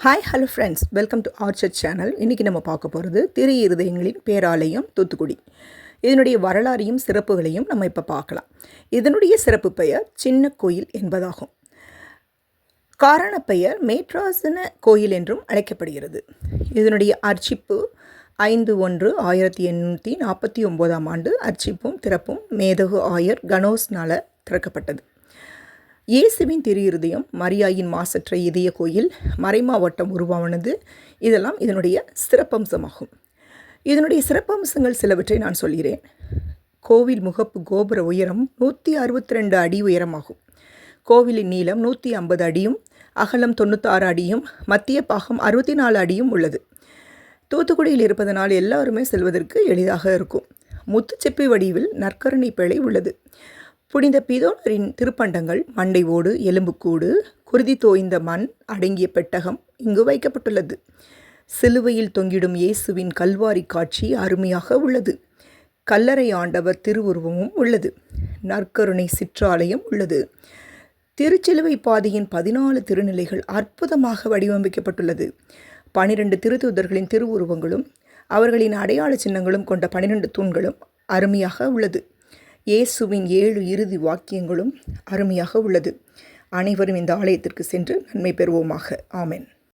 Hi hello friends, welcome to orchard channel. இன்றைக்கி நம்ம பார்க்க போகிறது திரு இருதயங்களின் பேராலயம் தூத்துக்குடி. இதனுடைய வரலாறையும் சிறப்புகளையும் நம்ம இப்போ பார்க்கலாம். இதனுடைய சிறப்பு பெயர் சின்ன கோயில் என்பதாகும். காரண பெயர் மேட்ராசன கோயில் என்றும் அழைக்கப்படுகிறது. இதனுடைய அர்ச்சிப்பு 5/1/1849 அர்ச்சிப்பும் திறப்பும் மேதகு ஆயர் கனோஸ்னால் திறக்கப்பட்டது. இயேசுவின் திரு இருதயம், மரியாயின் மாசற்ற இதய கோயில், மறைமாவட்டம் உருவானது, இதெல்லாம் இதனுடைய சிறப்பம்சமாகும். இதனுடைய சிறப்பம்சங்கள் சிலவற்றை நான் சொல்கிறேன். கோவில் முகப்பு கோபுர உயரம் 162 அடி உயரமாகும். கோவிலின் நீளம் 150 அடியும் அகலம் 96 அடியும் மத்திய பாகம் 64 அடியும் உள்ளது. தூத்துக்குடியில் இருப்பதனால் எல்லாருமே செல்வதற்கு எளிதாக இருக்கும். முத்துச்செப்பி வடிவில் நற்கருணை பிழை உள்ளது. புனித பிதோனரின் திருப்பண்டங்கள், மண்டை ஓடு, எலும்புக்கூடு, குருதி தோய்ந்த மண் அடங்கிய பெட்டகம் இங்கு வைக்கப்பட்டுள்ளது. சிலுவையில் தொங்கிடும் இயேசுவின் கல்வாரி காட்சி அருமையாக உள்ளது. கல்லறை ஆண்டவர் திருவுருவமும் உள்ளது. நற்கருணை சிற்றாலயம் உள்ளது. திருச்சிலுவை பாதையின் 14 திருநிலைகள் அற்புதமாக வடிவமைக்கப்பட்டுள்ளது. 12 திருத்தூதர்களின் திருவுருவங்களும் அவர்களின் அடையாள சின்னங்களும் கொண்ட 12 தூண்களும் அருமையாக உள்ளது. இயேசுவின் 7 இறுதி வாக்கியங்களும் அருமையாக உள்ளது. அனைவரும் இந்த ஆலயத்திற்கு சென்று நன்மை பெறுவோமாக. ஆமென்.